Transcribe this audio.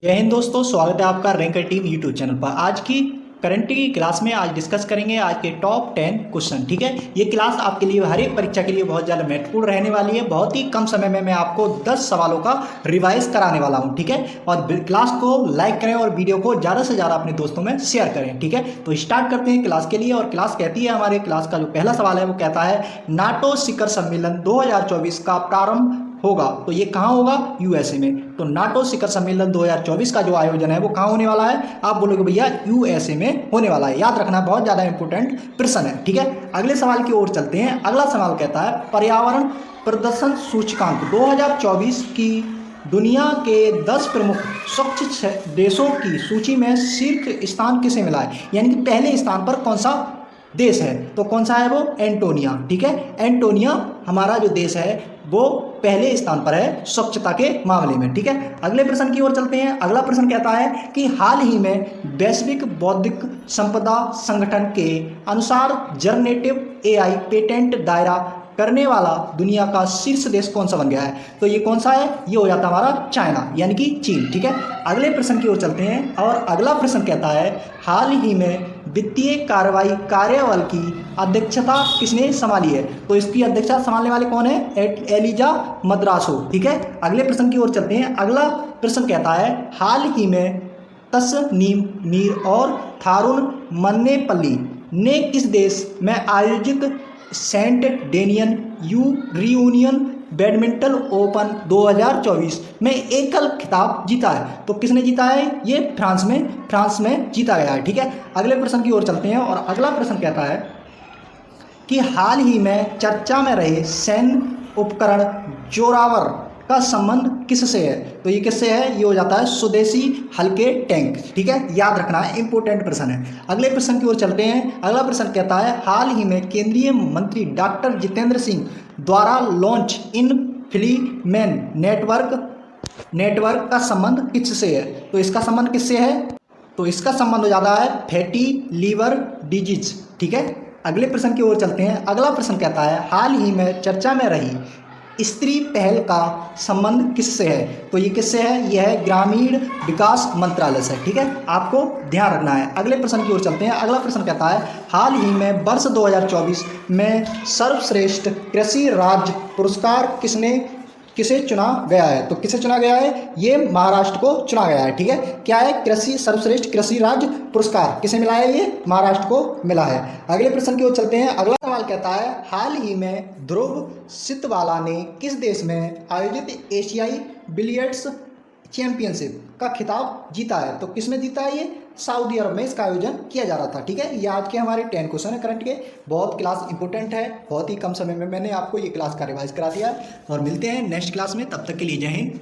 जय हिंद दोस्तों, स्वागत है आपका रैंकर टीम यूट्यूब चैनल पर। आज की करंट की क्लास में आज डिस्कस करेंगे आज के टॉप 10 क्वेश्चन। ठीक है, ये क्लास आपके लिए हर एक परीक्षा के लिए बहुत ज़्यादा महत्वपूर्ण रहने वाली है। बहुत ही कम समय में मैं आपको 10 सवालों का रिवाइज कराने वाला हूँ। ठीक है, और क्लास को लाइक करें और वीडियो को ज़्यादा से ज़्यादा अपने दोस्तों में शेयर करें। ठीक है, तो स्टार्ट करते हैं क्लास के लिए। और क्लास कहती है, हमारे क्लास का जो पहला सवाल है वो कहता है नाटो शिखर सम्मेलन 2024 का प्रारंभ होगा। तो ये कहाँ होगा? यूएसए में। तो नाटो शिखर सम्मेलन 2024 का जो आयोजन है वो कहाँ होने वाला है? आप बोलोगे भैया यूएसए में होने वाला है। याद रखना, बहुत ज़्यादा इंपॉर्टेंट प्रश्न है। ठीक है, अगले सवाल की ओर चलते हैं। अगला सवाल कहता है पर्यावरण प्रदर्शन सूचकांक 2024 की दुनिया के 10 प्रमुख स्वच्छ देशों की सूची में शीर्ष स्थान किसे मिला है? यानी कि पहले स्थान पर कौन सा देश है? तो कौन सा है वो? एंटोनिया। ठीक है, एंटोनिया हमारा जो देश है वो पहले स्थान पर है स्वच्छता के मामले में। ठीक है, अगले प्रश्न की ओर चलते हैं। अगला प्रश्न कहता है कि हाल ही में वैश्विक बौद्धिक संपदा संगठन के अनुसार जनरेटिव एआई पेटेंट दायरा करने वाला दुनिया का शीर्ष देश कौन सा बन गया है? तो ये कौन सा है? ये हो जाता है हमारा चाइना, यानी कि चीन। ठीक है, अगले प्रश्न की ओर चलते हैं। और अगला प्रश्न कहता है हाल ही में वित्तीय कार्रवाई कार्यबल की अध्यक्षता किसने संभाली है? तो इसकी अध्यक्षता संभालने वाले कौन है? एलिजा मद्रासो। ठीक है, अगले प्रश्न की ओर चलते हैं। अगला प्रश्न कहता है हाल ही में तस्नीम मीर और थारुण मन्नेपल्ली ने किस देश में आयोजित सेंट डेनियन यू रियूनियन बैडमिंटन ओपन 2024 में एकल खिताब जीता है? तो किसने जीता है? ये फ्रांस में जीता गया है। ठीक है, अगले प्रश्न की ओर चलते हैं। और अगला प्रश्न कहता है कि हाल ही में चर्चा में रहे सैन्य उपकरण जोरावर का संबंध किससे है? तो ये किससे है? ये हो जाता है स्वदेशी हल्के टैंक। ठीक है, याद रखना है, इंपॉर्टेंट प्रश्न है। अगले प्रश्न की ओर चलते हैं। अगला प्रश्न कहता है हाल ही में केंद्रीय मंत्री डॉक्टर जितेंद्र सिंह द्वारा लॉन्च इन फिलीमेन नेटवर्क का संबंध किससे है? तो इसका संबंध किससे है? तो इसका संबंध हो जाता है फैटी लीवर डिजीज। ठीक है, अगले प्रश्न की ओर चलते हैं। अगला प्रश्न कहता है हाल ही में चर्चा में रही स्त्री पहल का संबंध किससे है? तो ये किससे है? यह है ग्रामीण विकास मंत्रालय से। ठीक है, आपको ध्यान रखना है। अगले प्रश्न की ओर चलते हैं। अगला प्रश्न कहता है हाल ही में वर्ष 2024 में सर्वश्रेष्ठ कृषि राज्य पुरस्कार किसे चुना गया है? तो किसे चुना गया है? ये महाराष्ट्र को चुना गया है। ठीक है, क्या है? सर्वश्रेष्ठ कृषि राज्य पुरस्कार किसे मिला है? ये महाराष्ट्र को मिला है। अगले प्रश्न की ओर चलते हैं। अगला सवाल कहता है हाल ही में ध्रुव सितवाला ने किस देश में आयोजित एशियाई बिलियर्ड्स चैंपियनशिप का खिताब जीता है? तो किसने जीता है? ये सऊदी अरब में इसका आयोजन किया जा रहा था। ठीक है, ये आज के हमारे 10 क्वेश्चन है करंट के। बहुत क्लास इंपॉर्टेंट है, बहुत ही कम समय में मैंने आपको ये क्लास का रिवाइज करा दिया। और मिलते हैं नेक्स्ट क्लास में, तब तक के लिए जय हिंद।